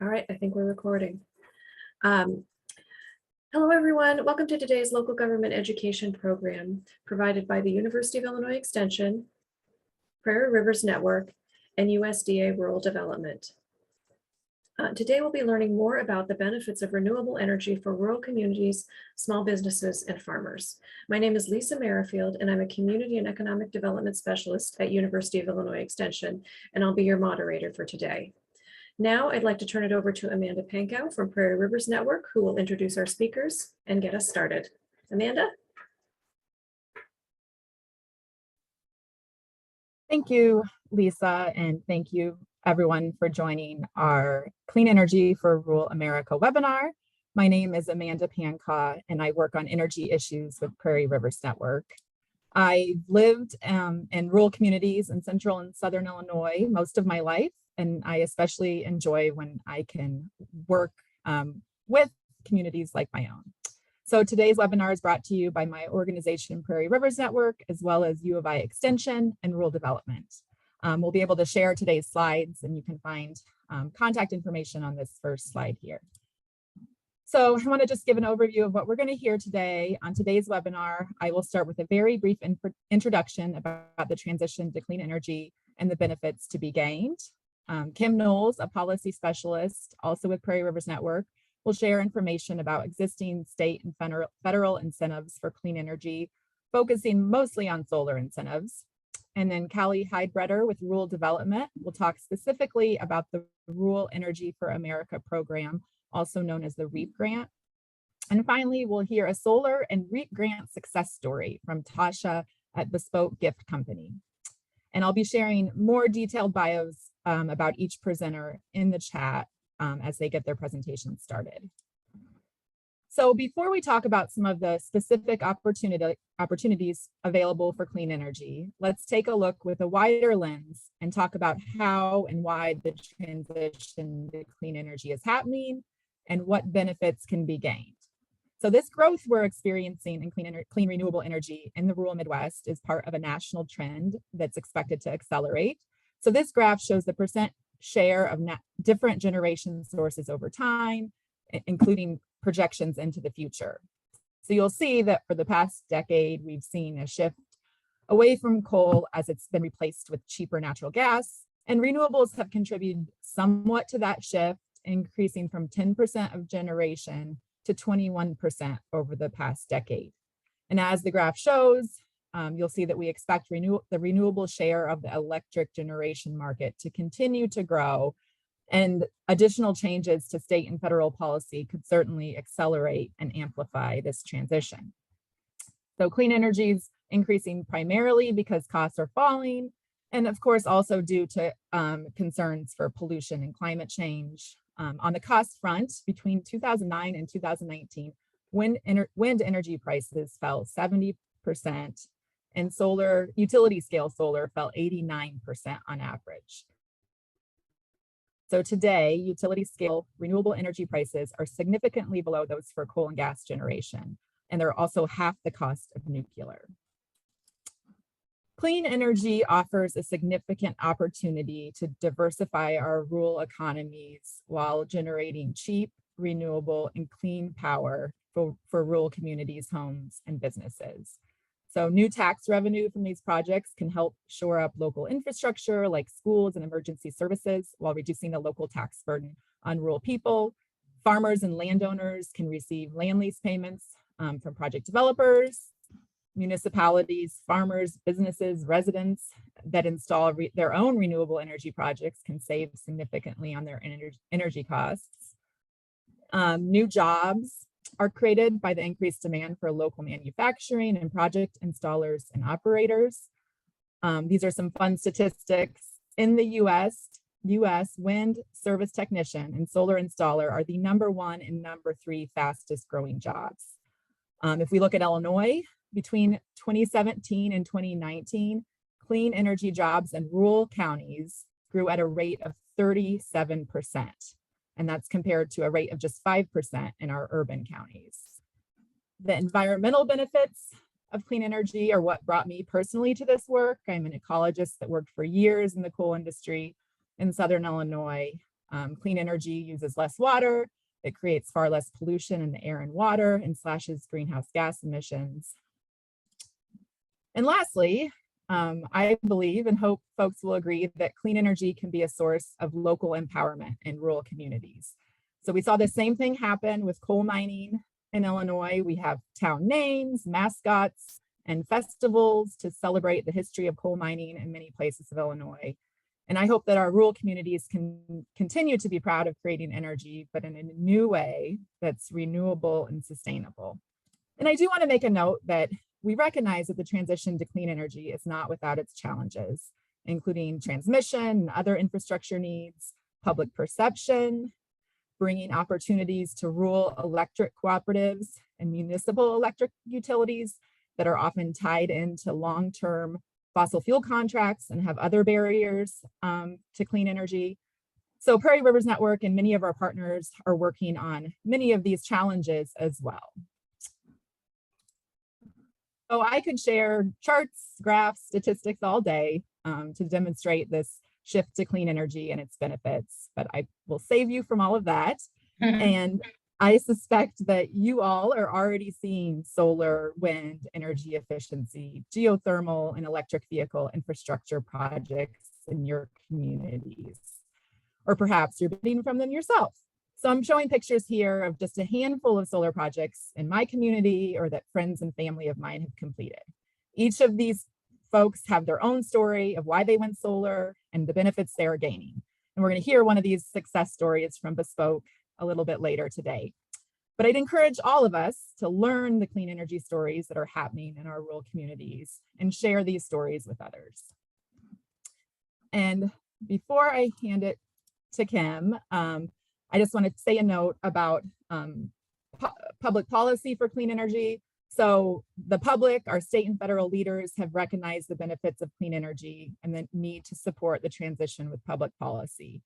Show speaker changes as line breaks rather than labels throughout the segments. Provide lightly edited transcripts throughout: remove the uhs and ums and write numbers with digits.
All right, I think we're recording. Hello, everyone. Welcome to today's local government education program provided by the University of Illinois Extension, Prairie Rivers Network, and USDA Rural Development. Today, we'll be learning more about the benefits of renewable energy for rural communities, small businesses, and farmers. My name is Lisa Merrifield, and I'm a Community and Economic Development Specialist at University of Illinois Extension, and I'll be your moderator for today. Now, I'd like to turn it over to Amanda Pankow from Prairie Rivers Network, who will introduce our speakers and get us started. Amanda?
Thank you, Lisa, and thank you everyone for joining our Clean Energy for Rural America webinar. My name is Amanda Pankow, and I work on energy issues with Prairie Rivers Network. I've lived in rural communities in central and southern Illinois most of my life, and I especially enjoy when I can work with communities like my own. So today's webinar is brought to you by my organization, Prairie Rivers Network, as well as U of I Extension and Rural Development. We'll be able to share today's slides, and you can find contact information on this first slide here. So I want to just give an overview of what we're going to hear today. On today's webinar, I will start with a very brief introduction about the transition to clean energy and the benefits to be gained. Kim Knowles, a policy specialist, also with Prairie Rivers Network, will share information about existing state and federal incentives for clean energy, focusing mostly on solar incentives. And then Callie Heidbreder with Rural Development will talk specifically about the Rural Energy for America program, also known as the REAP grant. And finally, we'll hear a solar and REAP grant success story from Tasha at Bespoke Gift Company. And I'll be sharing more detailed bios about each presenter in the chat as they get their presentation started. So before we talk about some of the specific opportunities available for clean energy, let's take a look with a wider lens and talk about how and why the transition to clean energy is happening and what benefits can be gained. So this growth we're experiencing in clean renewable energy in the rural Midwest is part of a national trend that's expected to accelerate. So this graph shows the percent share of different generation sources over time, including projections into the future. So you'll see that for the past decade, we've seen a shift away from coal as it's been replaced with cheaper natural gas, and renewables have contributed somewhat to that shift, increasing from 10% of generation to 21% over the past decade. And as the graph shows, you'll see that we expect the renewable share of the electric generation market to continue to grow, and additional changes to state and federal policy could certainly accelerate and amplify this transition. So clean energy is increasing primarily because costs are falling, and of course also due to concerns for pollution and climate change. On the cost front, between 2009 and 2019, wind energy prices fell 70%, and utility scale solar fell 89% on average. So today, utility scale renewable energy prices are significantly below those for coal and gas generation, and they're also half the cost of nuclear. Clean energy offers a significant opportunity to diversify our rural economies while generating cheap, renewable, and clean power for rural communities, homes, and businesses. So new tax revenue from these projects can help shore up local infrastructure like schools and emergency services while reducing the local tax burden on rural people. Farmers and landowners can receive land lease payments from project developers. Municipalities, farmers, businesses, residents that install their own renewable energy projects can save significantly on their energy costs. New jobs are created by the increased demand for local manufacturing and project installers and operators. These are some fun statistics. In the US, wind service technician and solar installer are the #1 and #3 fastest growing jobs. If we look at Illinois, between 2017 and 2019, clean energy jobs in rural counties grew at a rate of 37%. And that's compared to a rate of just 5% in our urban counties. The environmental benefits of clean energy are what brought me personally to this work. I'm an ecologist that worked for years in the coal industry in Southern Illinois. Clean energy uses less water. It creates far less pollution in the air and water and slashes greenhouse gas emissions. And lastly, I believe and hope folks will agree that clean energy can be a source of local empowerment in rural communities. So we saw the same thing happen with coal mining in Illinois. We have town names, mascots, and festivals to celebrate the history of coal mining in many places of Illinois. And I hope that our rural communities can continue to be proud of creating energy, but in a new way that's renewable and sustainable. And I do want to make a note that we recognize that the transition to clean energy is not without its challenges, including transmission and other infrastructure needs, public perception, bringing opportunities to rural electric cooperatives and municipal electric utilities that are often tied into long-term fossil fuel contracts and have other barriers to clean energy. So Prairie Rivers Network and many of our partners are working on many of these challenges as well. So I could share charts, graphs, statistics all day to demonstrate this shift to clean energy and its benefits, but I will save you from all of that. And I suspect that you all are already seeing solar, wind, energy efficiency, geothermal, and electric vehicle infrastructure projects in your communities. Or perhaps you're bidding from them yourself. So I'm showing pictures here of just a handful of solar projects in my community or that friends and family of mine have completed. Each of these folks have their own story of why they went solar and the benefits they are gaining. And we're going to hear one of these success stories from Bespoke a little bit later today. But I'd encourage all of us to learn the clean energy stories that are happening in our rural communities and share these stories with others. And before I hand it to Kim, I just want to say a note about public policy for clean energy. So the public, our state and federal leaders have recognized the benefits of clean energy and the need to support the transition with public policy.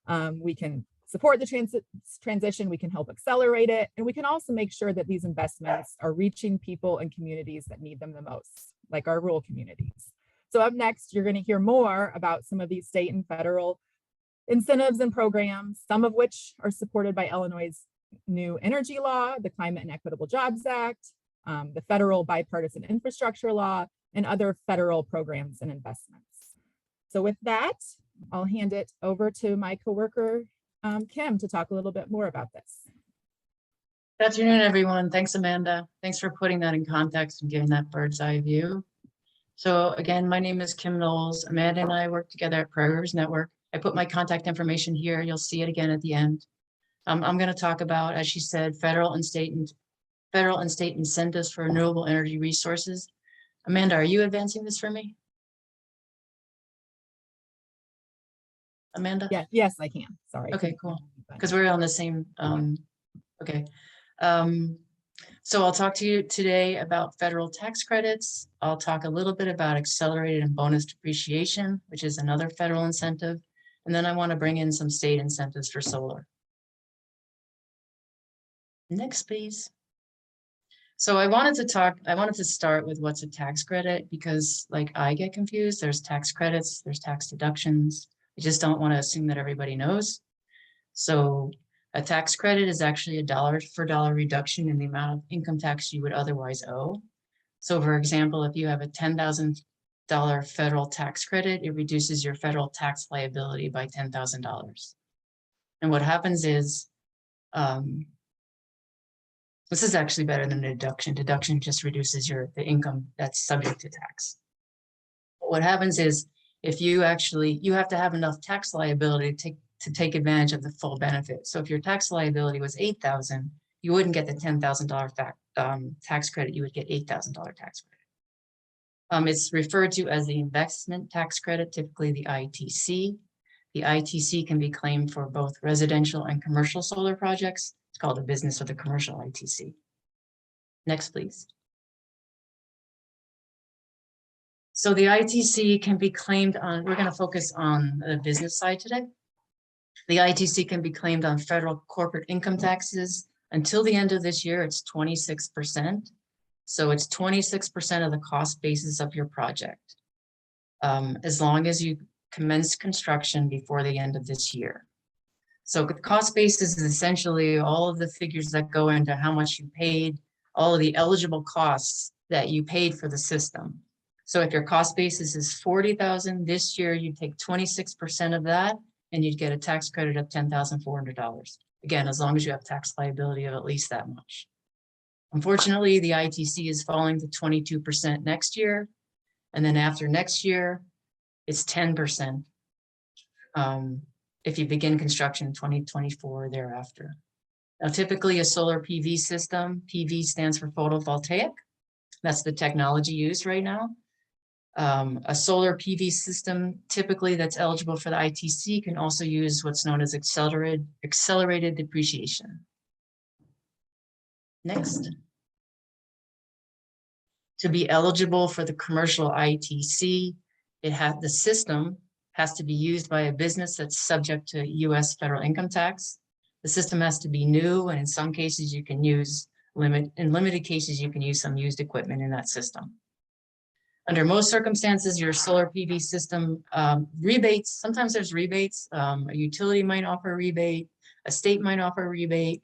We can support the transition, we can help accelerate it, and we can also make sure that these investments are reaching people and communities that need them the most, like our rural communities. So up next, you're going to hear more about some of these state and federal incentives and programs, some of which are supported by Illinois' new energy law, the Climate and Equitable Jobs Act, the federal bipartisan infrastructure law, and other federal programs and investments. So with that, I'll hand it over to my coworker, Kim, to talk a little bit more about this.
Good afternoon, everyone. Thanks, Amanda. Thanks for putting that in context and giving that bird's eye view. So again, my name is Kim Knowles. Amanda and I work together at Prairie Rivers Network. I put my contact information here. You'll see it again at the end. I'm going to talk about, as she said, federal and state incentives for renewable energy resources. Amanda, are you advancing this for me? Amanda?
Yeah, yes, I can. Sorry.
Okay, cool. Because we're on the same. Okay. So I'll talk to you today about federal tax credits. I'll talk a little bit about accelerated and bonus depreciation, which is another federal incentive. And then I want to bring in some state incentives for solar. Next, please. So I wanted to start with what's a tax credit, because like I get confused. There's tax credits, there's tax deductions. I just don't want to assume that everybody knows. So a tax credit is actually a dollar for dollar reduction in the amount of income tax you would otherwise owe. So for example, if you have a $10,000 federal tax credit, it reduces your federal tax liability by $10,000. And what happens is, this is actually better than deduction. Deduction just reduces the income that's subject to tax. But what happens is, if you have to have enough tax liability to take advantage of the full benefit. So if your tax liability was $8,000, you wouldn't get the $10,000 tax credit. You would get $8,000 tax credit. It's referred to as the investment tax credit, typically the ITC. The ITC can be claimed for both residential and commercial solar projects. It's called a business or the commercial ITC. Next, please. So the ITC can be claimed on, we're going to focus on the business side today. The ITC can be claimed on federal corporate income taxes. Until the end of this year, it's 26%. So it's 26% of the cost basis of your project, as long as you commence construction before the end of this year. So the cost basis is essentially all of the figures that go into how much you paid, all of the eligible costs that you paid for the system. So if your cost basis is 40,000 this year, you take 26% of that and you'd get a tax credit of $10,400. Again, as long as you have tax liability of at least that much. Unfortunately, the ITC is falling to 22% next year. And then after next year, it's 10% if you begin construction in 2024 thereafter. Now, typically a solar PV system, PV stands for photovoltaic. That's the technology used right now. A solar PV system, typically that's eligible for the ITC, can also use what's known as accelerated depreciation. Next. To be eligible for the commercial ITC, the system has to be used by a business that's subject to US federal income tax. The system has to be new, and in some cases you can use in limited cases, you can use some used equipment in that system. Under most circumstances, your solar PV system rebates, sometimes there's rebates. A utility might offer a rebate, a state might offer a rebate.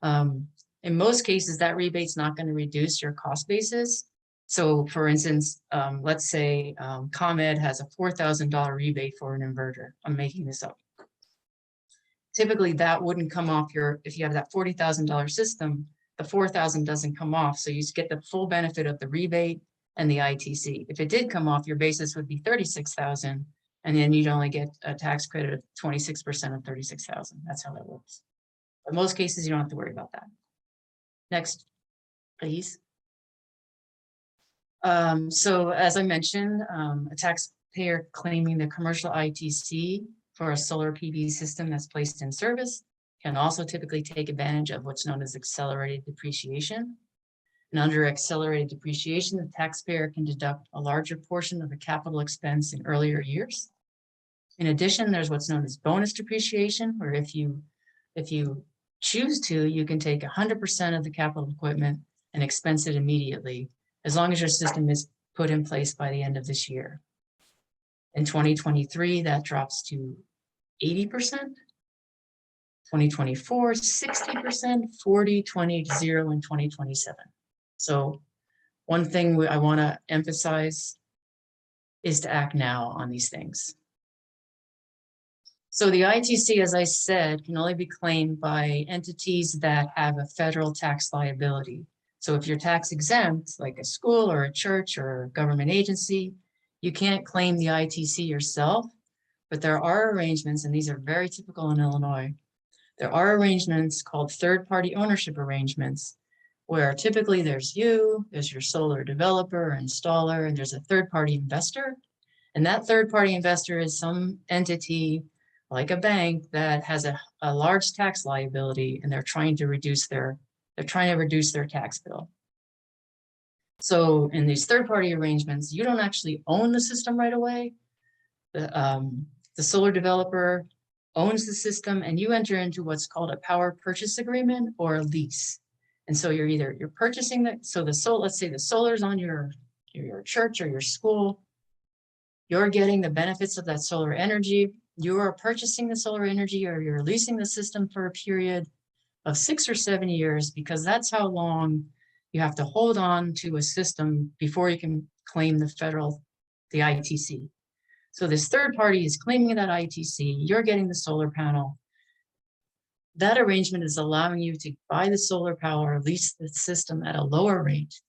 In most cases, that rebate's not going to reduce your cost basis. So for instance, let's say ComEd has a $4,000 rebate for an inverter. I'm making this up. Typically that wouldn't come off if you have that $40,000 system, the $4,000 doesn't come off. So you get the full benefit of the rebate and the ITC. If it did come off, your basis would be $36,000, and then you'd only get a tax credit of 26% of $36,000. That's how that works. But in most cases, you don't have to worry about that. Next, please. So as I mentioned, a taxpayer claiming the commercial ITC for a solar PV system that's placed in service can also typically take advantage of what's known as accelerated depreciation. And under accelerated depreciation, the taxpayer can deduct a larger portion of the capital expense in earlier years. In addition, there's what's known as bonus depreciation, where if you choose to, you can take 100% of the capital equipment and expense it immediately, as long as your system is put in place by the end of this year. In 2023, that drops to 80%. 2024, 60%, 40, 20, 0, and 2027. So one thing I want to emphasize is to act now on these things. So the ITC, as I said, can only be claimed by entities that have a federal tax liability. So if you're tax exempt, like a school or a church or a government agency, you can't claim the ITC yourself, but there are arrangements, and these are very typical in Illinois. There are arrangements called third-party ownership arrangements, where typically there's your solar developer or installer, and there's a third-party investor. And that third-party investor is some entity like a bank that has a large tax liability, and they're trying to reduce their tax bill. So in these third-party arrangements, you don't actually own the system right away. The solar developer owns the system, and you enter into what's called a power purchase agreement or a lease. And so you're purchasing let's say the solar's on your church or your school. You're getting the benefits of that solar energy. You are purchasing the solar energy, or you're leasing the system for a period of 6 or 7 years, because that's how long you have to hold on to a system before you can claim the ITC. So this third party is claiming that ITC, you're getting the solar panel. That arrangement is allowing you to buy the solar power, or lease the system at a lower rate.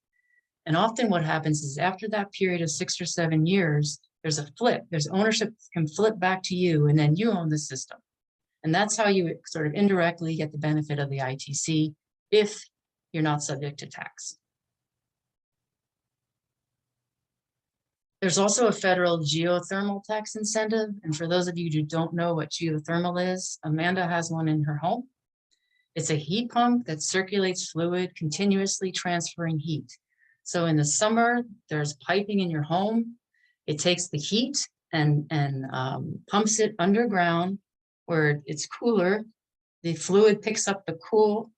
And often what happens is after that period of 6 or 7 years, there's a flip. There's ownership can flip back to you, and then you own the system. And that's how you sort of indirectly get the benefit of the ITC if you're not subject to tax. There's also a federal geothermal tax incentive. And for those of you who don't know what geothermal is, Amanda has one in her home. It's a heat pump that circulates fluid, continuously transferring heat. So in the summer, there's piping in your home. It takes the heat and pumps it underground where it's cooler. The fluid picks up the cool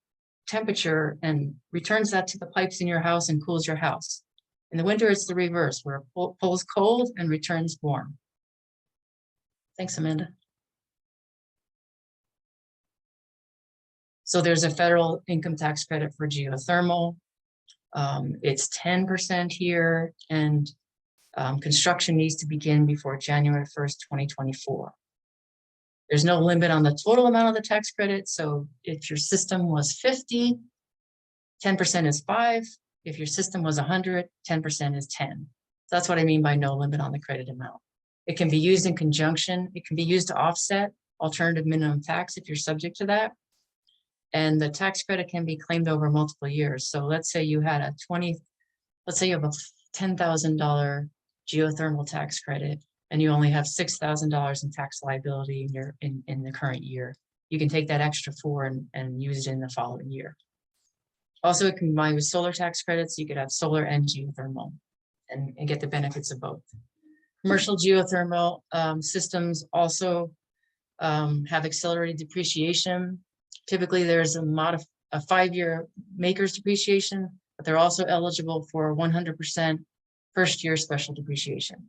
temperature and returns that to the pipes in your house and cools your house. In the winter, it's the reverse, where it pulls cold and returns warm. Thanks, Amanda. So there's a federal income tax credit for geothermal. It's 10% here, and construction needs to begin before January 1st, 2024. There's no limit on the total amount of the tax credit. So if your system was 50, 10% is 5. If your system was 100, 10% is 10. So that's what I mean by no limit on the credit amount. It can be used in conjunction. It can be used to offset alternative minimum tax if you're subject to that. And the tax credit can be claimed over multiple years. So let's say you had let's say you have a $10,000 geothermal tax credit, and you only have $6,000 in tax liability in the current year. You can take that extra 4 and use it in the following year. Also, it can combine with solar tax credits. You could have solar and geothermal and get the benefits of both. Commercial geothermal systems also have accelerated depreciation. Typically, there's a 5-year maker's depreciation, but they're also eligible for 100% first-year special depreciation.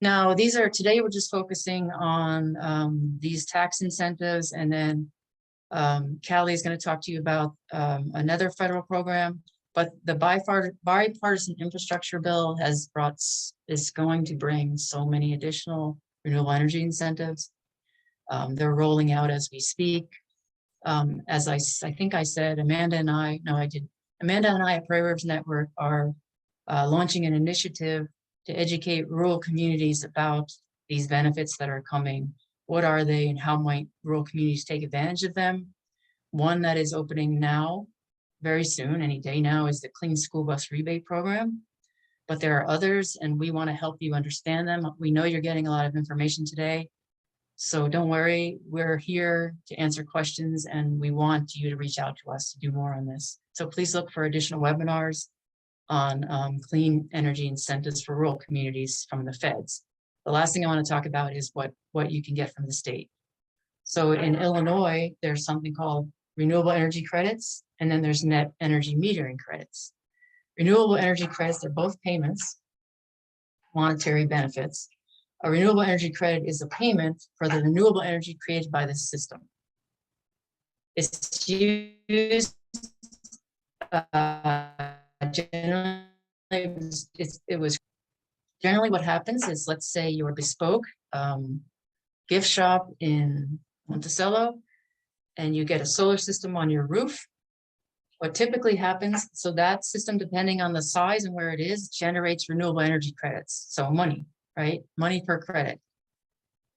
Now, today we're just focusing on these tax incentives, and then Callie is going to talk to you about another federal program, but the bipartisan infrastructure bill is going to bring so many additional renewable energy incentives. They're rolling out as we speak. As I think I said, Amanda and I at Prairie Rivers Network are launching an initiative to educate rural communities about these benefits that are coming. What are they, and how might rural communities take advantage of them? One that is opening now, very soon, any day now, is the Clean School Bus Rebate Program. But there are others, and we want to help you understand them. We know you're getting a lot of information today, so don't worry, we're here to answer questions, and we want you to reach out to us to do more on this. So please look for additional webinars on clean energy incentives for rural communities from the feds. The last thing I want to talk about is what you can get from the state. So in Illinois, there's something called renewable energy credits, and then there's net energy metering credits. Renewable energy credits, they're both payments, monetary benefits. A renewable energy credit is a payment for the renewable energy created by the system. It's used generally, generally what happens is, let's say you're Bespoke gift shop in Monticello, and you get a solar system on your roof. What typically happens, so that system, depending on the size and where it is, generates renewable energy credits. So money, right? Money per credit.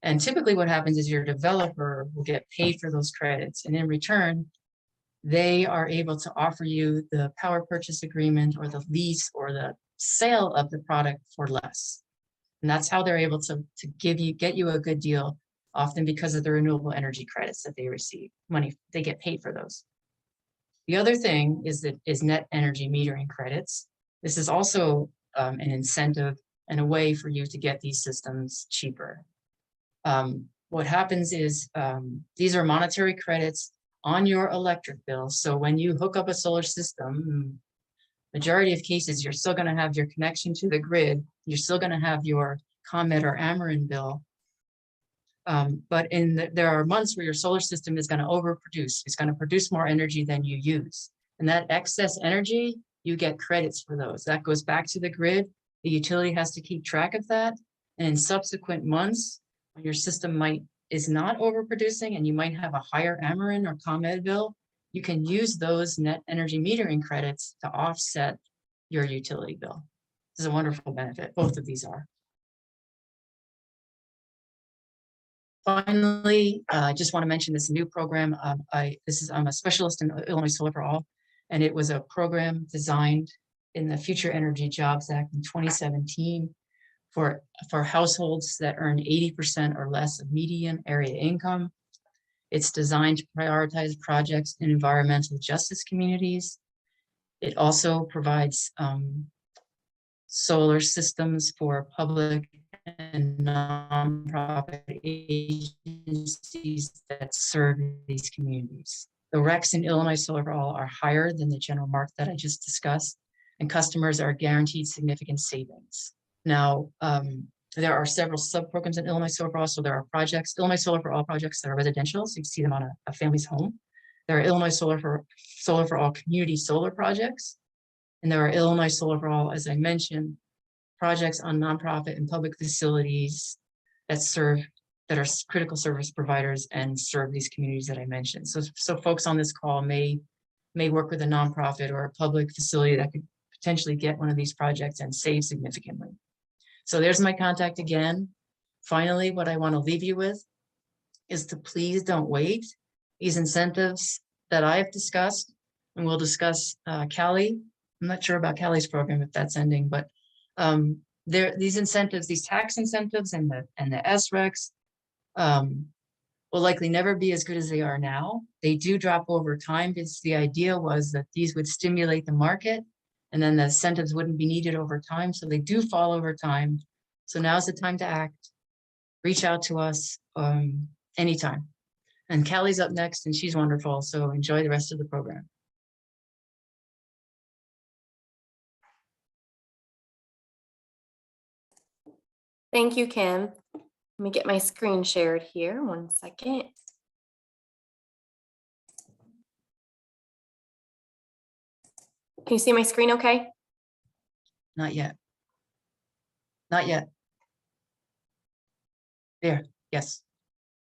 And typically what happens is your developer will get paid for those credits. And in return, they are able to offer you the power purchase agreement or the lease or the sale of the product for less. And that's how they're able to get you a good deal, often because of the renewable energy credits that they receive. Money, they get paid for those. The other thing is net energy metering credits. This is also an incentive and a way for you to get these systems cheaper. What happens is these are monetary credits on your electric bill. So when you hook up a solar system, majority of cases, you're still going to have your connection to the grid. You're still going to have your ComEd or Ameren bill. But there are months where your solar system is going to overproduce. It's going to produce more energy than you use. And that excess energy, you get credits for those. That goes back to the grid. The utility has to keep track of that. And in subsequent months, when your system is not overproducing and you might have a higher Ameren or ComEd bill, you can use those net energy metering credits to offset your utility bill. This is a wonderful benefit. Both of these are. Finally, I just want to mention this new program. I'm a specialist in Illinois Solar for All, and it was a program designed in the Future Energy Jobs Act in 2017 for households that earn 80% or less of median area income. It's designed to prioritize projects in environmental justice communities. It also provides solar systems for public and nonprofit agencies that serve these communities. The RECs in Illinois Solar for All are higher than the general market that I just discussed, and customers are guaranteed significant savings. Now, There are several sub-programs in Illinois Solar for All. So there are projects, Illinois Solar for All projects that are residential. So you can see them on a family's home. There are Illinois Solar for All community solar projects. And there are Illinois Solar for All, as I mentioned, projects on nonprofit and public facilities that are critical service providers and serve these communities that I mentioned. So folks on this call may work with a nonprofit or a public facility that could potentially get one of these projects and save significantly. So there's my contact again. Finally, what I want to leave you with is to please don't wait. These incentives that I've discussed, and we'll discuss Callie. I'm not sure about Callie's program if that's ending, but these incentives, these tax incentives and the SRECs will likely never be as good as they are now. They do drop over time because the idea was that these would stimulate the market and then the incentives wouldn't be needed over time. So they do fall over time. So now's the time to act. Reach out to us anytime. And Callie's up next and she's wonderful. So enjoy the rest of the program.
Thank you, Kim. Let me get my screen shared here. 1 second. Can you see my screen okay?
Not yet. Not yet. There, yes.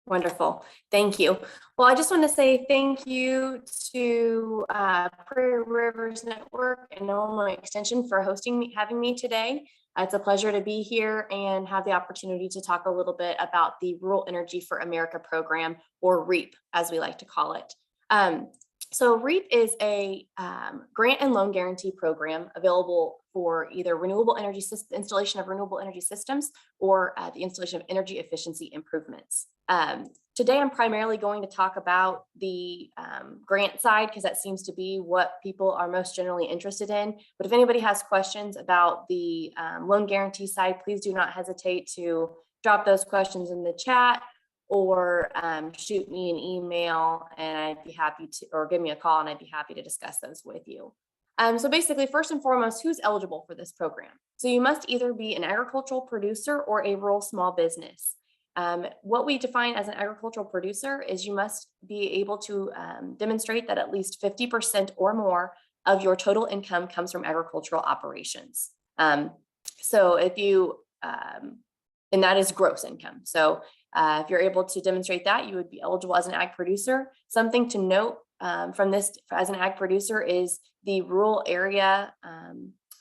Wonderful. Thank you. Well, I just want to say thank you to Prairie Rivers Network and Illinois Extension for having me today. It's a pleasure to be here and have the opportunity to talk a little bit about the Rural Energy for America program, or REAP, as we like to call it. So REAP is a grant and loan guarantee program available for either renewable energy installation of renewable energy systems or the installation of energy efficiency improvements. Today, I'm primarily going to talk about the grant side because that seems to be what people are most generally interested in. But if anybody has questions about the loan guarantee side, please do not hesitate to drop those questions in the chat or shoot me an email and I'd be happy to, or give me a call and I'd be happy to discuss those with you. So basically, first and foremost, who's eligible for this program? So you must either be an agricultural producer or a rural small business. What we define as an agricultural producer is you must be able to demonstrate that at least 50% or more of your total income comes from agricultural operations. So if you, and that is gross income. So if you're able to demonstrate that, you would be eligible as an ag producer. Something to note from this as an ag producer is the rural area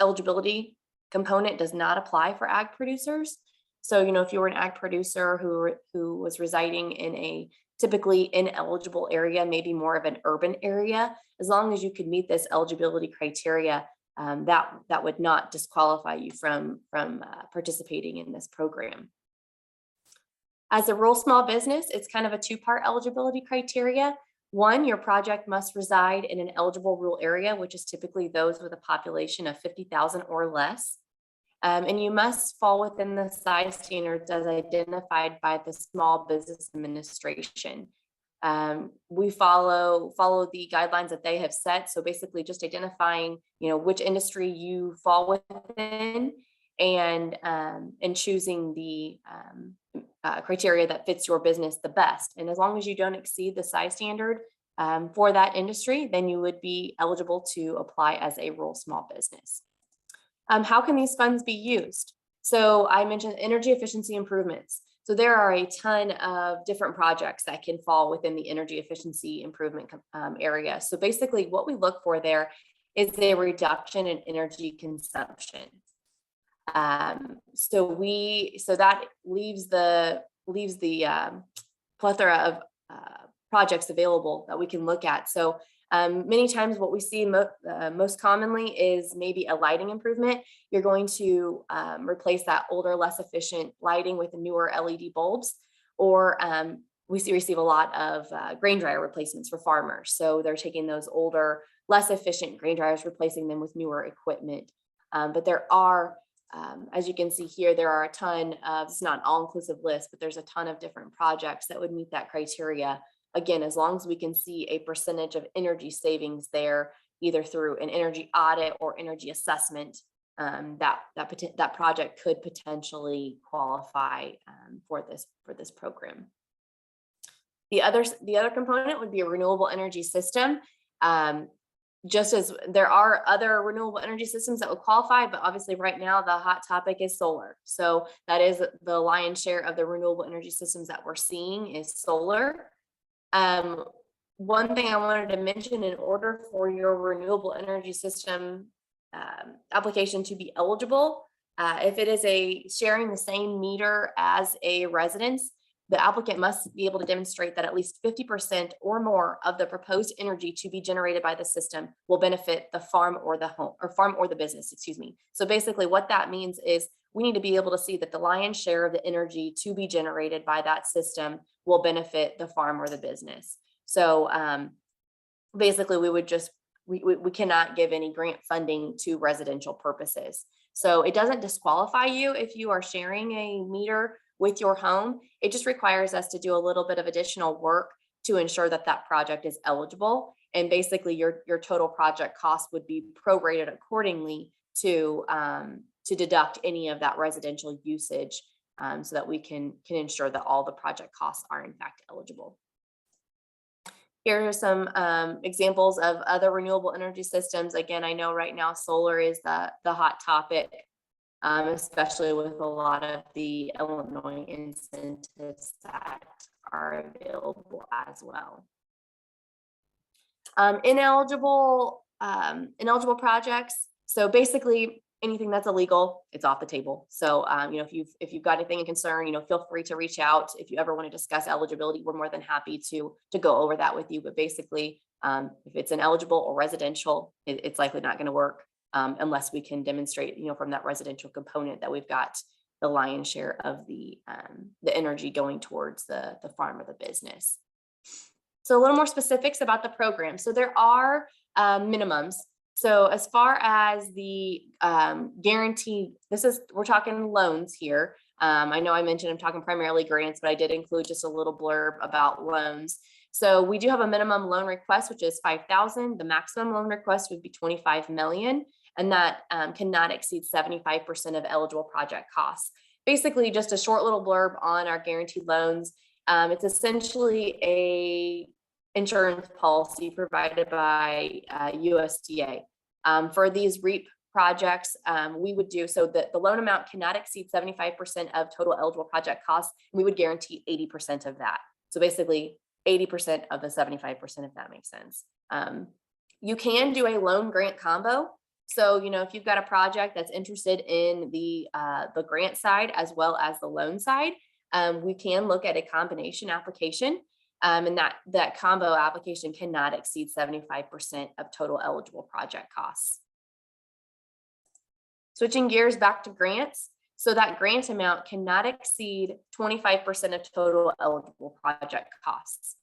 eligibility component does not apply for ag producers. So, you know, if you were an ag producer who was residing in a typically ineligible area, maybe more of an urban area, as long as you could meet this eligibility criteria, that would not disqualify you from participating in this program. As a rural small business, it's kind of a two-part eligibility criteria. One, your project must reside in an eligible rural area, which is typically those with a population of 50,000 or less. And you must fall within the size standards as identified by the Small Business Administration. We follow the guidelines that they have set. So basically just identifying, you know, which industry you fall within and choosing the criteria that fits your business the best. And as long as you don't exceed the size standard for that industry, then you would be eligible to apply as a rural small business. How can these funds be used? So I mentioned energy efficiency improvements. So there are a ton of different projects that can fall within the energy efficiency improvement area. So basically what we look for there is a reduction in energy consumption. So that leaves the plethora of projects available that we can look at. So many times what we see most commonly is maybe a lighting improvement. You're going to replace that older, less efficient lighting with newer LED bulbs, or we receive a lot of grain dryer replacements for farmers. So they're taking those older, less efficient grain dryers, replacing them with newer equipment. But there are, as you can see here, there are a ton of, it's not an all-inclusive list, but there's a ton of different projects that would meet that criteria. Again, as long as we can see a percentage of energy savings there, either through an energy audit or energy assessment, that project could potentially qualify for this program. The other component would be a renewable energy system. Just as there are other renewable energy systems that would qualify, but obviously right now the hot topic is solar. So that is the lion's share of the renewable energy systems that we're seeing is solar. One thing I wanted to mention, in order for your renewable energy system application to be eligible, if it is sharing the same meter as a residence, the applicant must be able to demonstrate that at least 50% or more of the proposed energy to be generated by the system will benefit the farm or the home, or farm or the business, excuse me. So basically what that means is we need to be able to see that the lion's share of the energy to be generated by that system will benefit the farm or the business. So basically we cannot give any grant funding to residential purposes. So it doesn't disqualify you if you are sharing a meter with your home. It just requires us to do a little bit of additional work to ensure that that project is eligible. And basically your total project cost would be prorated accordingly to deduct any of that residential usage, so that we can ensure that all the project costs are in fact eligible. Here are some examples of other renewable energy systems. Again, I know right now solar is the hot topic, especially with a lot of the Illinois incentives that are available as well. Ineligible projects. So basically anything that's illegal, it's off the table. So if you've got anything in concern, feel free to reach out. If you ever want to discuss eligibility, we're more than happy to go over that with you. But basically, if it's ineligible or residential, it's likely not going to work unless we can demonstrate, from that residential component that we've got the lion's share of the energy going towards the farm or the business. So a little more specifics about the program. So there are minimums. So as far as the guarantee, we're talking loans here. I know I mentioned I'm talking primarily grants, but I did include just a little blurb about loans. So we do have a minimum loan request, which is $5,000. The maximum loan request would be $25 million, and that cannot exceed 75% of eligible project costs. Basically, just a short little blurb on our guaranteed loans. It's essentially a insurance policy provided by USDA. For these REAP projects, we would do so that the loan amount cannot exceed 75% of total eligible project costs. We would guarantee 80% of that. So basically 80% of the 75%, if that makes sense. You can do a loan grant combo. So, if you've got a project that's interested in the grant side as well as the loan side, we can look at a combination application. And that combo application cannot exceed 75% of total eligible project costs. Switching gears back to grants. So that grant amount cannot exceed 25% of total eligible project costs.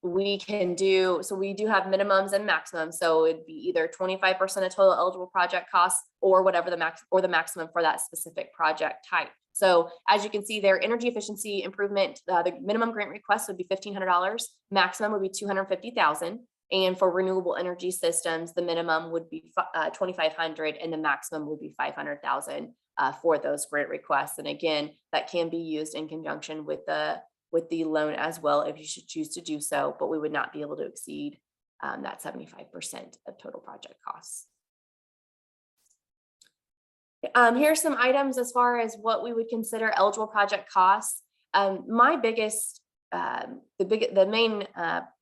We do have minimums and maximums. So it'd be either 25% of total eligible project costs or whatever the maximum for that specific project type. So as you can see there, energy efficiency improvement, the minimum grant request would be $1,500, maximum would be $250,000. And for renewable energy systems, the minimum would be $2,500 and the maximum would be $500,000 for those grant requests. And again, that can be used in conjunction with the loan as well if you should choose to do so, but we would not be able to exceed that 75% of total project costs. Here are some items as far as what we would consider eligible project costs. My biggest, the main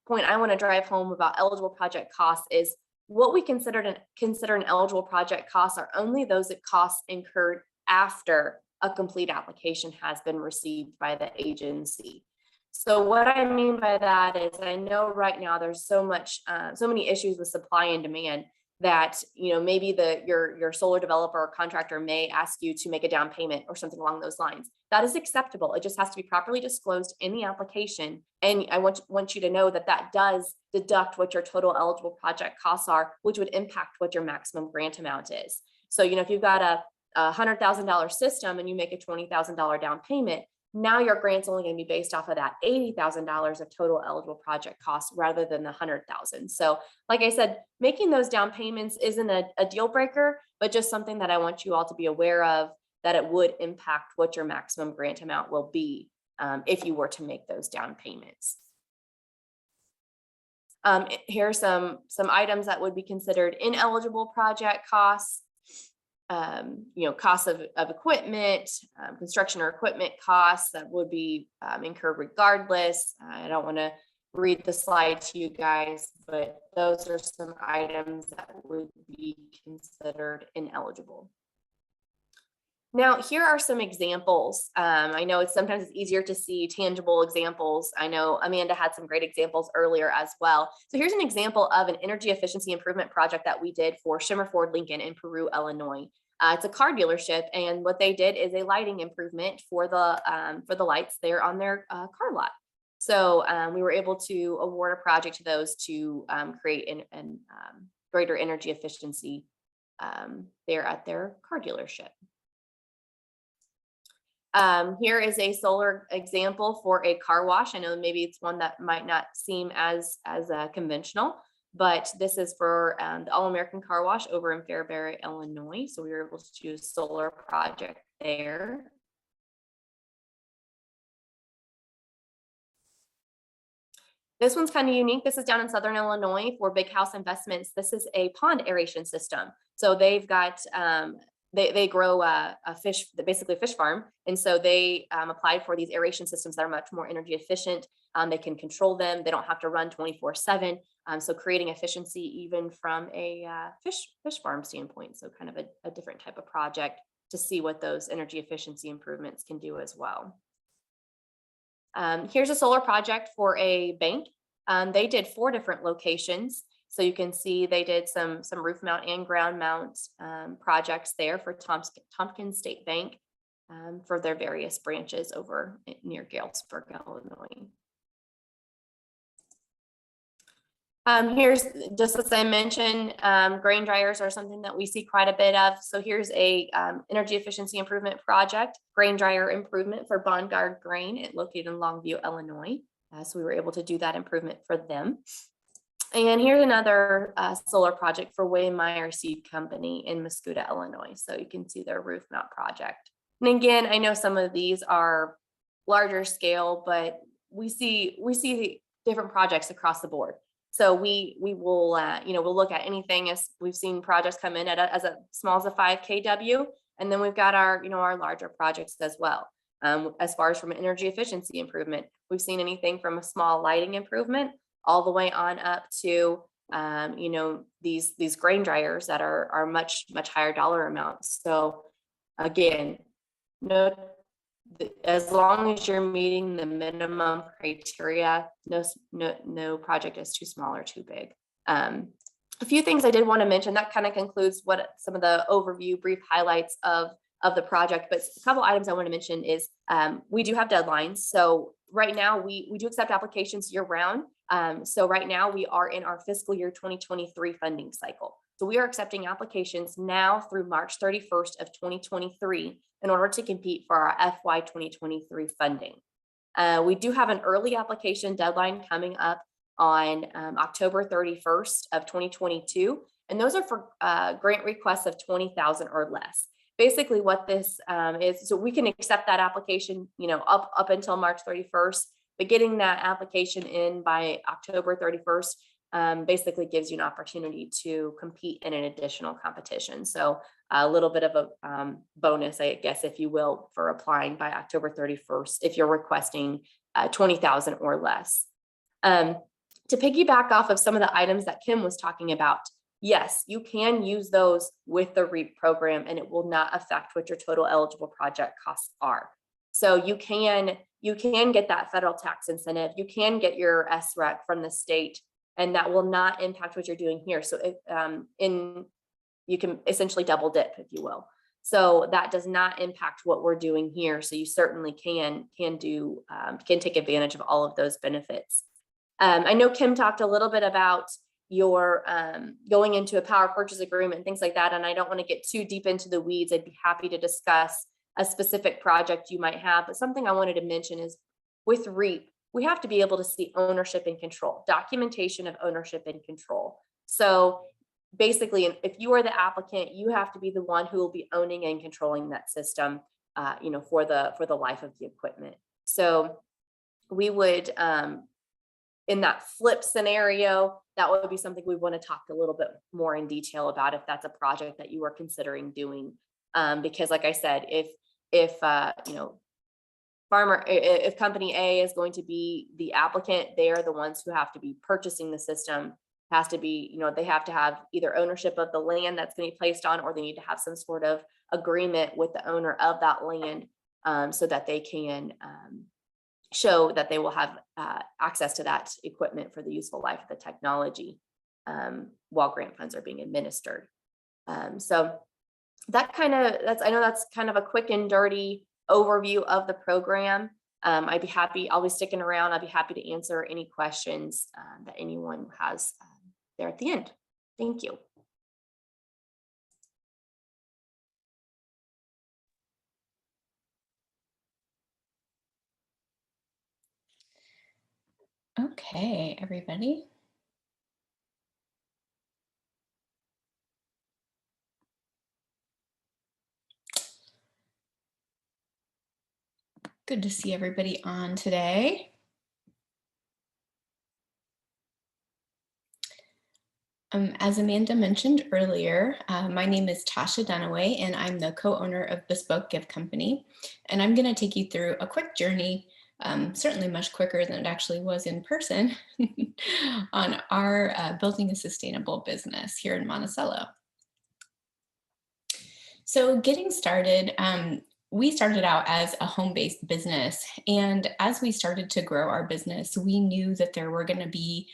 point I want to drive home about eligible project costs is what we consider an eligible project costs are only those costs incurred after a complete application has been received by the agency. So what I mean by that is I know right now there's so many issues with supply and demand that, maybe your solar developer or contractor may ask you to make a down payment or something along those lines. That is acceptable. It just has to be properly disclosed in the application. And I want you to know that does deduct what your total eligible project costs are, which would impact what your maximum grant amount is. So, if you've got a $100,000 system and you make a $20,000 down payment, Now your grant's only going to be based off of that $80,000 of total eligible project costs rather than the $100,000. So like I said, making those down payments isn't a deal breaker, but just something that I want you all to be aware of, that it would impact what your maximum grant amount will be if you were to make those down payments. Here are some items that would be considered ineligible project costs. Costs of equipment, construction or equipment costs that would be incurred regardless. I don't want to read the slide to you guys, but those are some items that would be considered ineligible. Now, here are some examples. I know sometimes it's easier to see tangible examples. I know Amanda had some great examples earlier as well. So here's an example of an energy efficiency improvement project that we did for Shimmerford Lincoln in Peru, Illinois. It's a car dealership, and what they did is a lighting improvement for the lights there on their car lot. So we were able to award a project to those to create an greater energy efficiency there at their car dealership. Here is a solar example for a car wash. I know maybe it's one that might not seem as conventional, but this is for the All-American Car Wash over in Fairbury, Illinois. So we were able to do a solar project there. This one's kind of unique. This is down in Southern Illinois for Big House Investments. This is a pond aeration system. So they've got they grow a fish, basically a fish farm. And so they applied for these aeration systems that are much more energy efficient. They can control them. They don't have to run 24/7. So creating efficiency even from a fish farm standpoint. So kind of a different type of project to see what those energy efficiency improvements can do as well. Here's a solar project for a bank. They did 4 different locations. So you can see they did some roof mount and ground mount projects there for Tompkins State Bank for their various branches over near Galesburg, Illinois. Here's, just as I mentioned, grain dryers are something that we see quite a bit of. So here's a energy efficiency improvement project, grain dryer improvement for Bongard Grain, located in Longview, Illinois. So we were able to do that improvement for them. And here's another solar project for Waymeyer Seed Company in Muscoda, Illinois. So you can see their roof mount project. And again, I know some of these are larger scale, but we see different projects across the board. So we will, we'll look at anything, as we've seen projects come in at as small as a 5 kW, and then we've got our, our larger projects as well. As far as from an energy efficiency improvement, we've seen anything from a small lighting improvement all the way on up to, these grain dryers that are much higher dollar amounts. So again, as long as you're meeting the minimum criteria, no project is too small or too big. A few things I did want to mention that kind of concludes what some of the overview brief highlights of the project, but a couple items I want to mention is we do have deadlines. So right now we do accept applications year round. So right now we are in our fiscal year 2023 funding cycle. So we are accepting applications now through March 31st of 2023 in order to compete for our FY 2023 funding. We do have an early application deadline coming up on October 31st of 2022. And those are for grant requests of 20,000 or less. Basically what this is, so we can accept that application, up until March 31st, but getting that application in by October 31st basically gives you an opportunity to compete in an additional competition. So a little bit of a bonus, I guess, if you will, for applying by October 31st, if you're requesting 20,000 or less. To piggyback off of some of the items that Kim was talking about, yes, you can use those with the REAP program and it will not affect what your total eligible project costs are. So you can get that federal tax incentive, you can get your SREC from the state, and that will not impact what you're doing here. So you can essentially double dip, if you will. So that does not impact what we're doing here. So you certainly can take advantage of all of those benefits. I know Kim talked a little bit about your going into a power purchase agreement and things like that. And I don't want to get too deep into the weeds. I'd be happy to discuss a specific project you might have. But something I wanted to mention is with REAP, we have to be able to see ownership and control, documentation of ownership and control. So basically, if you are the applicant, you have to be the one who will be owning and controlling that system, for the life of the equipment. So we would, in that flip scenario, that would be something we want to talk a little bit more in detail about if that's a project that you are considering doing. Because like I said, if company A is going to be the applicant, they are the ones who have to be purchasing the system. Has to be, they have to have either ownership of the land that's going to be placed on, or they need to have some sort of agreement with the owner of that land, so that they can show that they will have access to that equipment for the useful life of the technology, while grant funds are being administered. So I know that's kind of a quick and dirty overview of the program. I'll be sticking around. I'll be happy to answer any questions that anyone has there at the end. Thank you.
Okay, everybody. Good to see everybody on today. As Amanda mentioned earlier, my name is Tasha Dunaway, and I'm the co-owner of Bespoke Gift Company. And I'm going to take you through a quick journey, certainly much quicker than it actually was in person, on our building a sustainable business here in Monticello. So getting started, we started out as a home-based business. And as we started to grow our business, we knew that there were going to be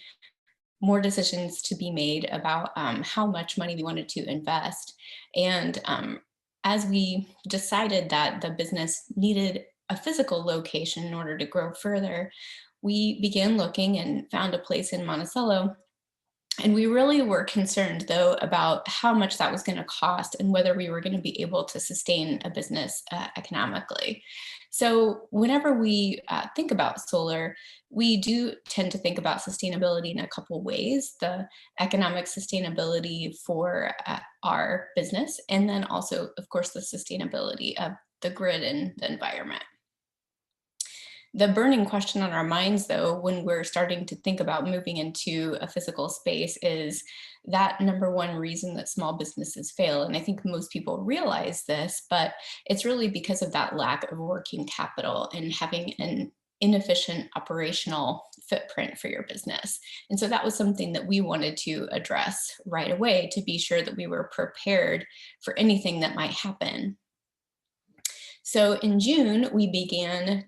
more decisions to be made about how much money we wanted to invest. And as we decided that the business needed a physical location in order to grow further, we began looking and found a place in Monticello. And we really were concerned, though, about how much that was going to cost and whether we were going to be able to sustain a business economically. So whenever we think about solar, we do tend to think about sustainability in a couple ways: the economic sustainability for our business, and then also, of course, the sustainability of the grid and the environment. The burning question on our minds, though, when we're starting to think about moving into a physical space is that number one reason that small businesses fail. And I think most people realize this, but it's really because of that lack of working capital and having an inefficient operational footprint for your business. And so that was something that we wanted to address right away to be sure that we were prepared for anything that might happen. So in June, we began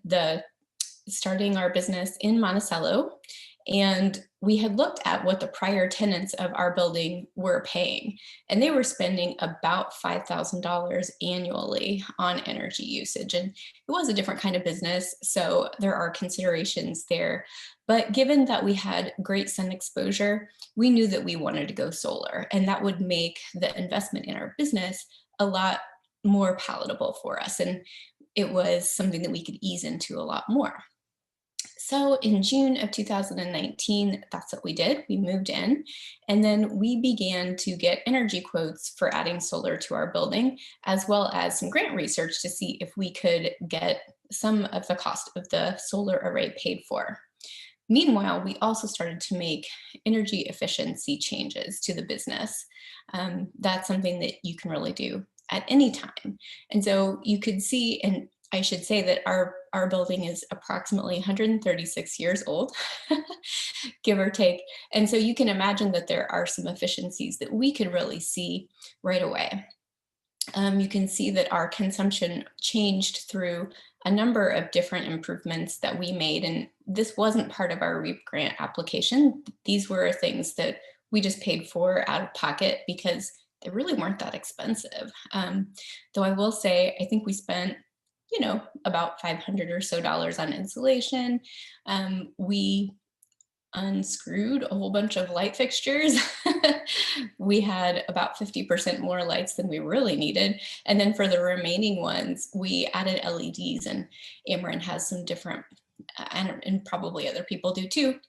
starting our business in Monticello, and we had looked at what the prior tenants of our building were paying, and they were spending about $5,000 annually on energy usage. And it was a different kind of business, so there are considerations there. But given that we had great sun exposure, we knew that we wanted to go solar, and that would make the investment in our business a lot more palatable for us. And it was something that we could ease into a lot more. So in June of 2019, that's what we did. We moved in, and then we began to get energy quotes for adding solar to our building, as well as some grant research to see if we could get some of the cost of the solar array paid for. Meanwhile, we also started to make energy efficiency changes to the business. That's something that you can really do at any time. And so you could see, and I should say that our building is approximately 136 years old, give or take. And so you can imagine that there are some efficiencies that we could really see right away. You can see that our consumption changed through a number of different improvements that we made. And this wasn't part of our REAP grant application. These were things that we just paid for out of pocket because they really weren't that expensive. Though I will say, I think we spent, about $500 or so on insulation. We unscrewed a whole bunch of light fixtures. We had about 50% more lights than we really needed. And then for the remaining ones, we added LEDs, and Ameren has some different, and probably other people do too,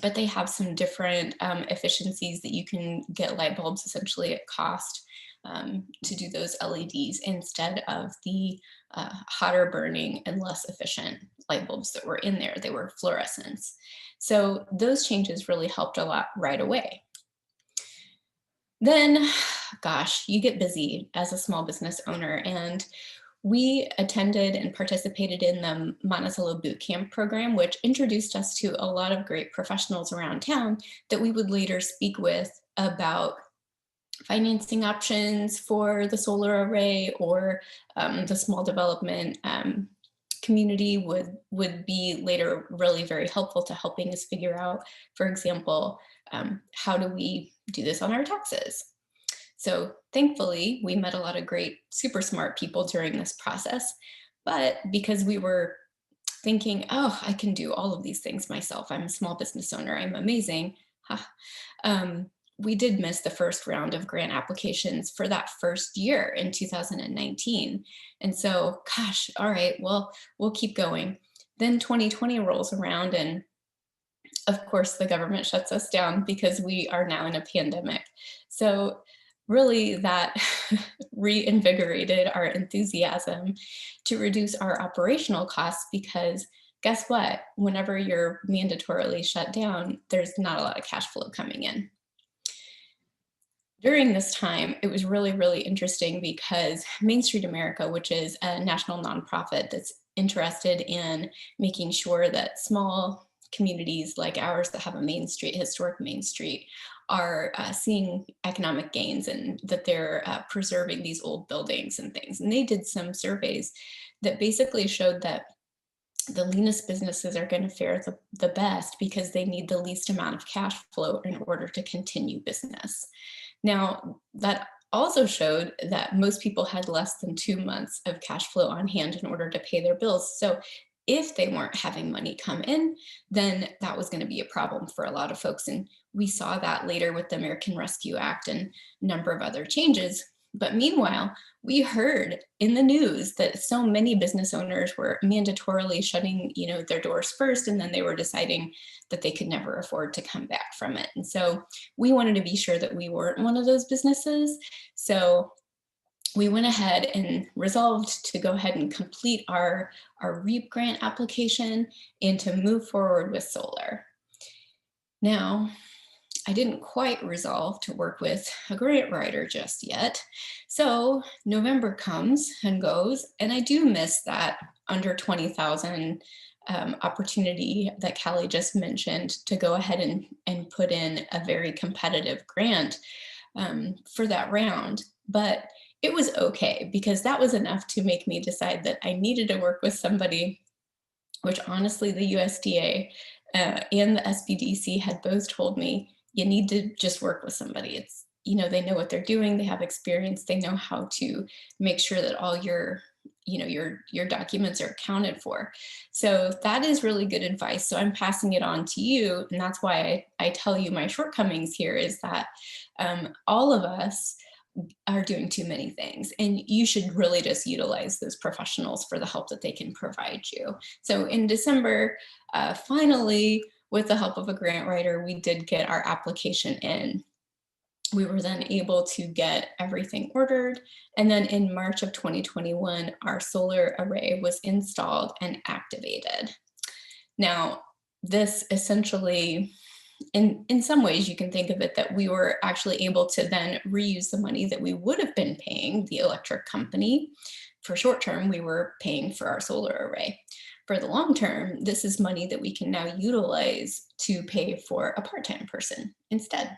but they have some different efficiencies that you can get light bulbs essentially at cost to do those LEDs instead of the hotter burning and less efficient light bulbs that were in there. They were fluorescents. So those changes really helped a lot right away. Then, gosh, you get busy as a small business owner, and we attended and participated in the Monticello Boot Camp program, which introduced us to a lot of great professionals around town that we would later speak with about financing options for the solar array, or the small development community would be later really very helpful to helping us figure out, for example, how do we do this on our taxes? So thankfully, we met a lot of great, super smart people during this process. But because we were thinking, oh, I can do all of these things myself, I'm a small business owner, I'm amazing, we did miss the first round of grant applications for that first year in 2019. And so, gosh, all right, well, we'll keep going. Then 2020 rolls around, and of course, the government shuts us down because we are now in a pandemic. So really that reinvigorated our enthusiasm to reduce our operational costs, because guess what? Whenever you're mandatorily shut down, there's not a lot of cash flow coming in. During this time, it was really, really interesting because Main Street America, which is a national nonprofit that's interested in making sure that small communities like ours that have a main street, historic Main Street, are seeing economic gains, and that they're preserving these old buildings and things. And they did some surveys that basically showed that the leanest businesses are going to fare the best because they need the least amount of cash flow in order to continue business. Now, that also showed that most people had less than 2 months of cash flow on hand in order to pay their bills. So if they weren't having money come in, then that was going to be a problem for a lot of folks. And we saw that later with the American Rescue Act and a number of other changes. But meanwhile, we heard in the news that so many business owners were mandatorily shutting, their doors first, and then they were deciding that they could never afford to come back from it. And so we wanted to be sure that we weren't one of those businesses. So we went ahead and resolved to go ahead and complete our REAP grant application and to move forward with solar. Now, I didn't quite resolve to work with a grant writer just yet. So November comes and goes, and I do miss that under 20,000 opportunity that Callie just mentioned to go ahead and put in a very competitive grant for that round. But it was okay, because that was enough to make me decide that I needed to work with somebody, which honestly the USDA and the SBDC had both told me, you need to just work with somebody. It's, they know what they're doing, they have experience, they know how to make sure that all your documents are accounted for. So that is really good advice. So I'm passing it on to you. And that's why I tell you my shortcomings here is that all of us are doing too many things, and you should really just utilize those professionals for the help that they can provide you. So in December, finally, with the help of a grant writer, we did get our application in. We were then able to get everything ordered. And then in March of 2021, our solar array was installed and activated. Now, this essentially, in some ways, you can think of it that we were actually able to then reuse the money that we would have been paying the electric company. For short term, we were paying for our solar array. For the long term, this is money that we can now utilize to pay for a part-time person instead.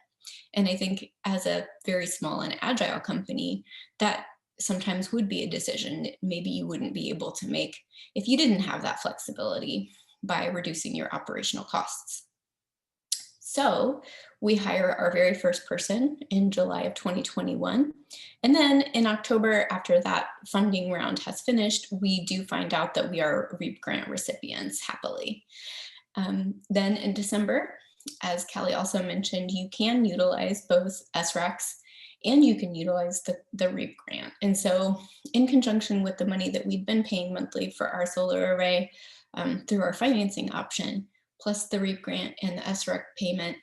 And I think as a very small and agile company, that sometimes would be a decision that maybe you wouldn't be able to make if you didn't have that flexibility by reducing your operational costs. So we hire our very first person in July of 2021. And then in October, after that funding round has finished, we do find out that we are REAP grant recipients, happily. Then in December, as Callie also mentioned, you can utilize both SRECs and you can utilize the REAP grant. And so in conjunction with the money that we've been paying monthly for our solar array through our financing option, plus the REAP grant and the SREC payment,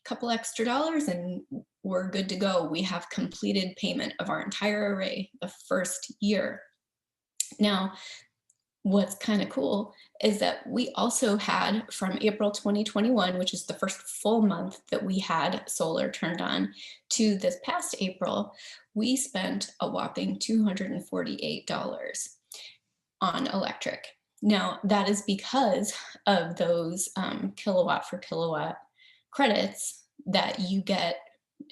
couple extra dollars and we're good to go. We have completed payment of our entire array the first year. Now, what's kind of cool is that we also had from April 2021, which is the first full month that we had solar turned on, to this past April, we spent a whopping $248 on electric. Now, that is because of those kilowatt for kilowatt credits that you get.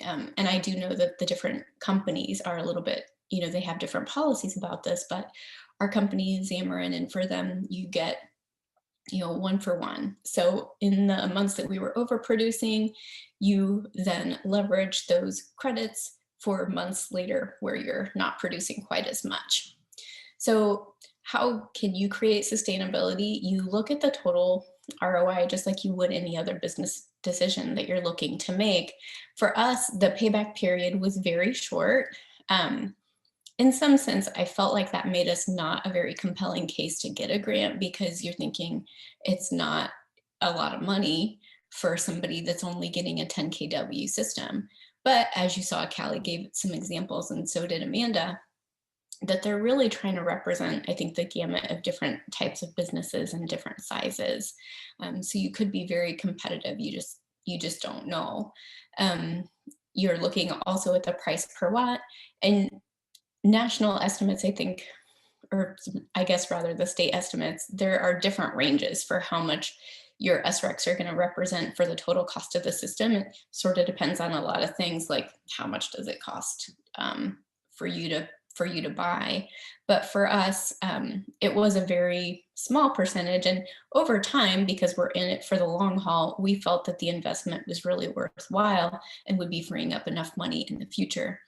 And I do know that the different companies are a little bit, they have different policies about this, but our company is Xamarin, and for them, you get, 1 for 1. So in the months that we were overproducing, you then leverage those credits for months later where you're not producing quite as much. So how can you create sustainability? You look at the total ROI just like you would any other business decision that you're looking to make. For us, the payback period was very short. In some sense, I felt like that made us not a very compelling case to get a grant, because you're thinking it's not a lot of money for somebody that's only getting a 10 kW system. But as you saw, Callie gave some examples, and so did Amanda, that they're really trying to represent, I think, the gamut of different types of businesses and different sizes. So you could be very competitive. You just don't know. You're looking also at the price per watt, and national estimates, I think, or I guess rather the state estimates, there are different ranges for how much your SRECs are going to represent for the total cost of the system. It sort of depends on a lot of things, like how much does it cost for you to buy. But for us, it was a very small percentage, and over time, because we're in it for the long haul, we felt that the investment was really worthwhile and would be freeing up enough money in the future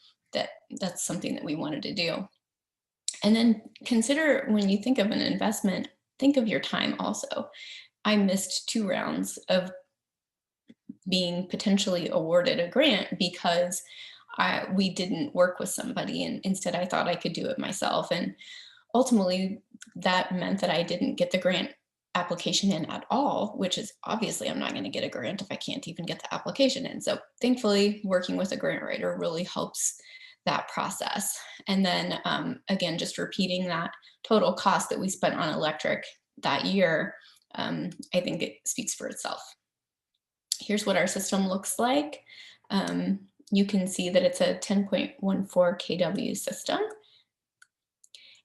that's something that we wanted to do. And then consider, when you think of an investment, think of your time also. I missed 2 rounds of being potentially awarded a grant because we didn't work with somebody, and instead I thought I could do it myself. And ultimately that meant that I didn't get the grant application in at all, which is obviously I'm not going to get a grant if I can't even get the application in. So thankfully, working with a grant writer really helps that process. And then again, just repeating that total cost that we spent on electric that year, I think it speaks for itself. Here's what our system looks like. You can see that it's a 10.14 kW system.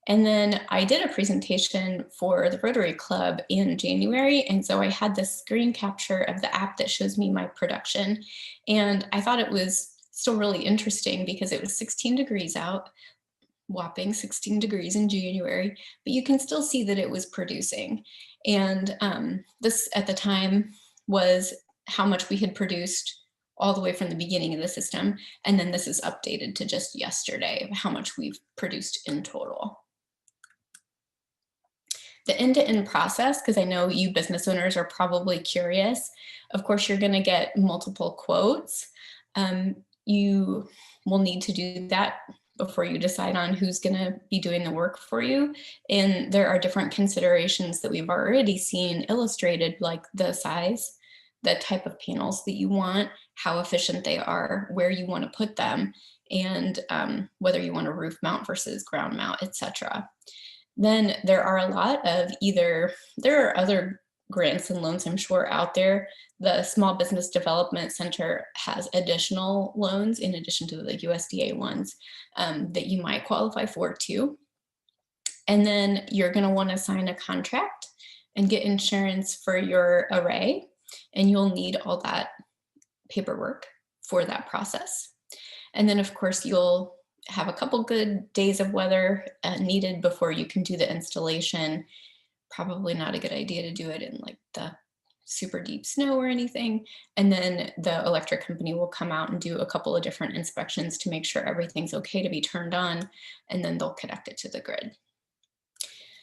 And then I did a presentation for the Rotary Club in January. And so I had this screen capture of the app that shows me my production. And I thought it was still really interesting because it was 16 degrees out, whopping 16 degrees in January, but you can still see that it was producing. And this at the time was how much we had produced all the way from the beginning of the system. And then this is updated to just yesterday of how much we've produced in total. The end-to-end process, because I know you business owners are probably curious. Of course, you're going to get multiple quotes. You will need to do that before you decide on who's going to be doing the work for you. And there are different considerations that we've already seen illustrated, like the size, the type of panels that you want, how efficient they are, where you want to put them, and whether you want a roof mount versus ground mount, etc. Then there are a lot of there are other grants and loans, I'm sure, out there. The Small Business Development Center has additional loans in addition to the USDA ones that you might qualify for too. And then you're going to want to sign a contract and get insurance for your array. And you'll need all that paperwork for that process. And then, of course, you'll have a couple good days of weather needed before you can do the installation. Probably not a good idea to do it in like the super deep snow or anything. And then the electric company will come out and do a couple of different inspections to make sure everything's okay to be turned on, and then they'll connect it to the grid.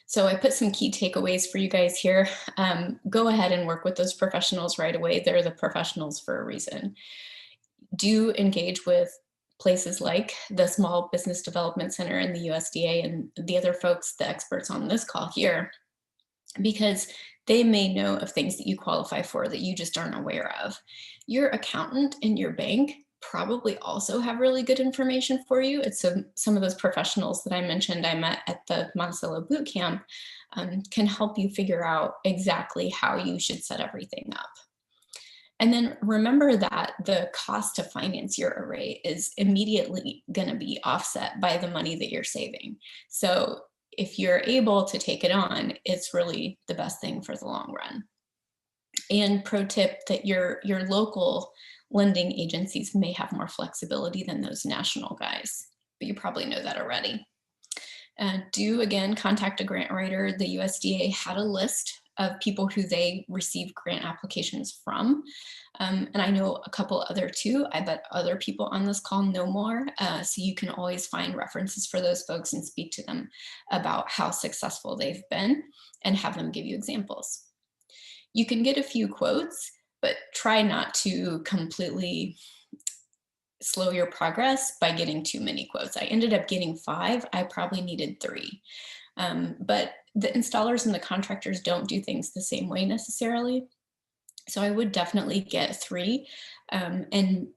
So I put some key takeaways for you guys here. Go ahead and work with those professionals right away. They're the professionals for a reason. Do engage with places like the Small Business Development Center and the USDA and the other folks, the experts on this call here, because they may know of things that you qualify for that you just aren't aware of. Your accountant and your bank probably also have really good information for you. It's some of those professionals that I mentioned I met at the Monticello boot camp can help you figure out exactly how you should set everything up. And then remember that the cost to finance your array is immediately going to be offset by the money that you're saving. So if you're able to take it on, it's really the best thing for the long run. And pro tip that your local lending agencies may have more flexibility than those national guys, but you probably know that already. Do again, contact a grant writer. The USDA had a list of people who they receive grant applications from. And I know a couple other too. I bet other people on this call know more. So you can always find references for those folks and speak to them about how successful they've been and have them give you examples. You can get a few quotes, but try not to completely slow your progress by getting too many quotes. I ended up getting 5. I probably needed 3. But the installers and the contractors don't do things the same way necessarily. So I would definitely get 3 and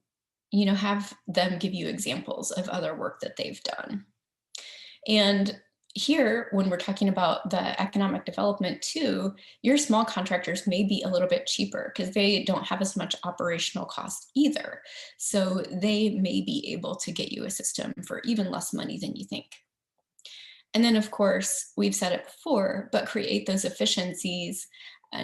have them give you examples of other work that they've done. And here, when we're talking about the economic development too, your small contractors may be a little bit cheaper because they don't have as much operational cost either. So they may be able to get you a system for even less money than you think. And then of course, we've said it before, but create those efficiencies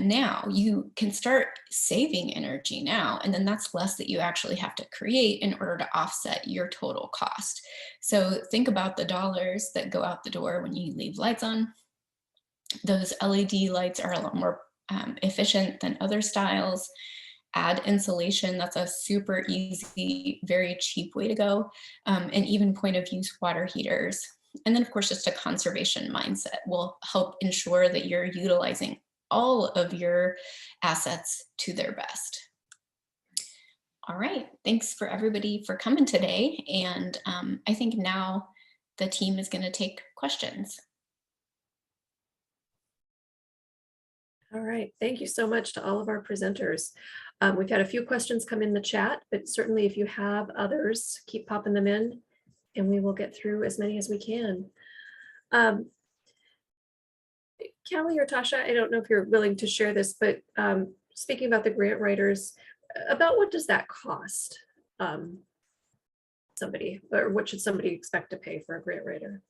now. You can start saving energy now, and then that's less that you actually have to create in order to offset your total cost. So think about the dollars that go out the door when you leave lights on. Those LED lights are a lot more efficient than other styles. Add insulation. That's a super easy, very cheap way to go. And even point of use water heaters. And then of course, just a conservation mindset will help ensure that you're utilizing all of your assets to their best. All right, thanks for everybody for coming today. And I think now the team is going to take questions.
All right, thank you so much to all of our presenters. We've had a few questions come in the chat, but certainly if you have others, keep popping them in and we will get through as many as we can. Callie or Tasha, I don't know if you're willing to share this, but speaking about the grant writers, about what does that cost somebody, or what should somebody expect to pay for a grant writer?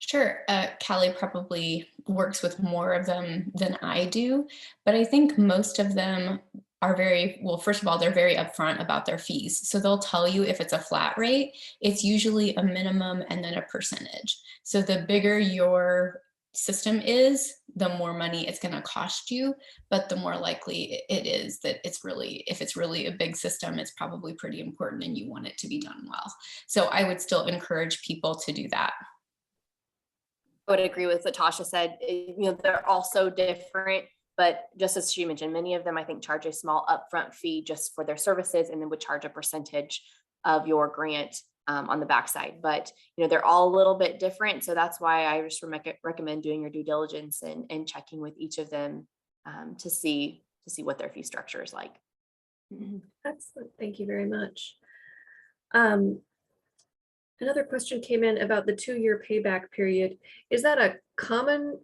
Sure, Callie probably works with more of them than I do, but I think most of them are very, well, first of all, they're very upfront about their fees. So they'll tell you if it's a flat rate, it's usually a minimum and then a percentage. So the bigger your system is, the more money it's going to cost you, but the more likely it is that it's really, if it's really a big system, it's probably pretty important and you want it to be done well. So I would still encourage people to do that.
I would agree with what Tasha said. They're all so different, but just as she mentioned, many of them I think charge a small upfront fee just for their services and then would charge a percentage of your grant on the backside. But they're all a little bit different. So that's why I just recommend doing your due diligence and checking with each of them to see what their fee structure is like.
Excellent, thank you very much. Another question came in about the 2-year payback period. Is that a common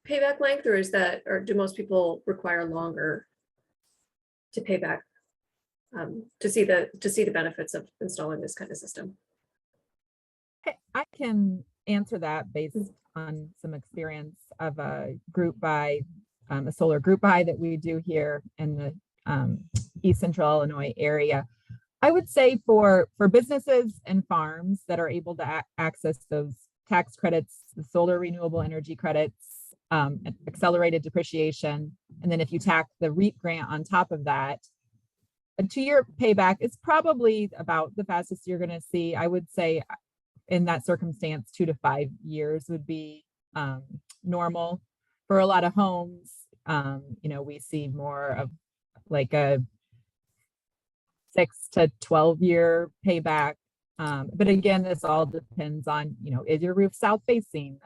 payback length, or do most people require longer to pay back to see the benefits of installing this kind of system?
I can answer that based on some experience of a group buy, a solar group buy that we do here in the East Central Illinois area. I would say for businesses and farms that are able to access those tax credits, the solar renewable energy credits, accelerated depreciation, and then if you tack the REAP grant on top of that, a 2-year payback is probably about the fastest you're going to see. I would say in that circumstance, 2 to 5 years would be normal for a lot of homes. We see more of like a 6 to 12 year payback. But again, this all depends on, is your roof south facing?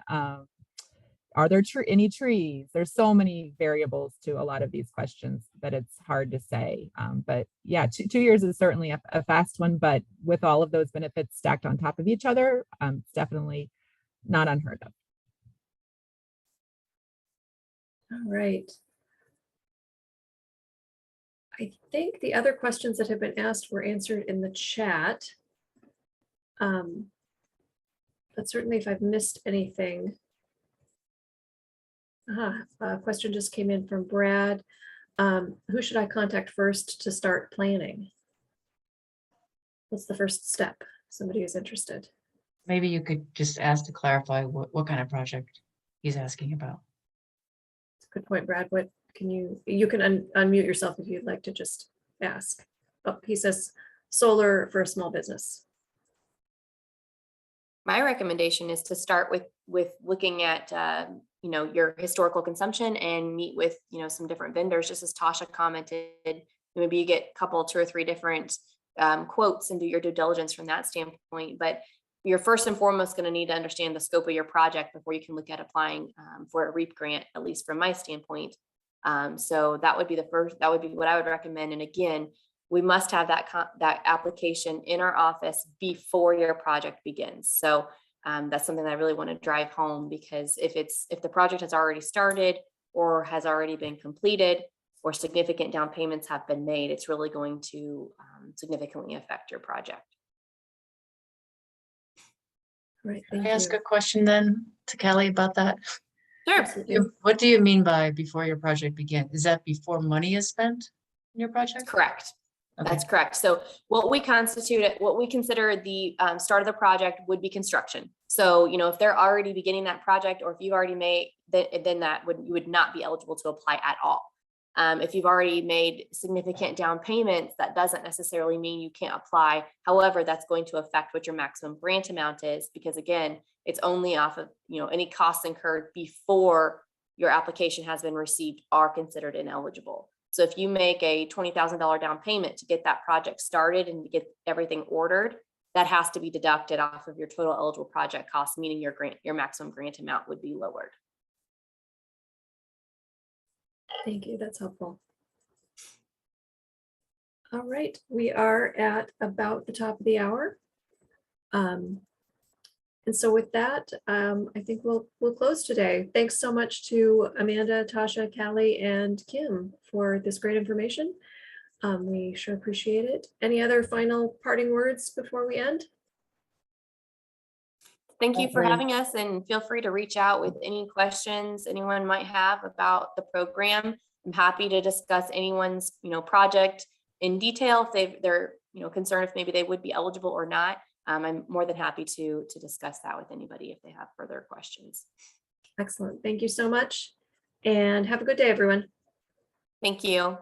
Are there any trees? There's so many variables to a lot of these questions that it's hard to say. But yeah, 2 years is certainly a fast one, but with all of those benefits stacked on top of each other, it's definitely not unheard of.
All right. I think the other questions that have been asked were answered in the chat. But certainly if I've missed anything. A question just came in from Brad. Who should I contact first to start planning? What's the first step? Somebody who's interested.
Maybe you could just ask to clarify what kind of project he's asking about.
Good point, Brad. What can you can unmute yourself if you'd like to just ask. Oh, he says solar for a small business.
My recommendation is to start with looking at your historical consumption and meet with some different vendors, just as Tasha commented. Maybe you get a couple, 2 or 3 different quotes and do your due diligence from that standpoint. But you're first and foremost going to need to understand the scope of your project before you can look at applying for a REAP grant, at least from my standpoint. So that would be that would be what I would recommend. And again, we must have that application in our office before your project begins. So that's something that I really want to drive home, because if the project has already started or has already been completed or significant down payments have been made, it's really going to significantly affect your project.
Right.
Can I ask a question then to Callie about that?
Sure.
What do you mean by before your project begins? Is that before money is spent in your project?
Correct.
Okay.
That's correct. So what we consider the start of the project would be construction. So, if they're already beginning that project, or if you've already made that, then you would not be eligible to apply at all. If you've already made significant down payments, that doesn't necessarily mean you can't apply. However, that's going to affect what your maximum grant amount is, because again, it's only off of, any costs incurred before your application has been received are considered ineligible. So if you make a $20,000 down payment to get that project started and to get everything ordered, that has to be deducted off of your total eligible project cost, meaning your maximum grant amount would be lowered.
Thank you. That's helpful. All right, we are at about the top of the hour. And so with that, I think we'll close today. Thanks so much to Amanda, Tasha, Callie, and Kim for this great information. We sure appreciate it. Any other final parting words before we end?
Thank you for having us, and feel free to reach out with any questions anyone might have about the program. I'm happy to discuss anyone's project in detail if they're concerned if maybe they would be eligible or not. I'm more than happy to discuss that with anybody if they have further questions.
Excellent. Thank you so much, and have a good day, everyone.
Thank you.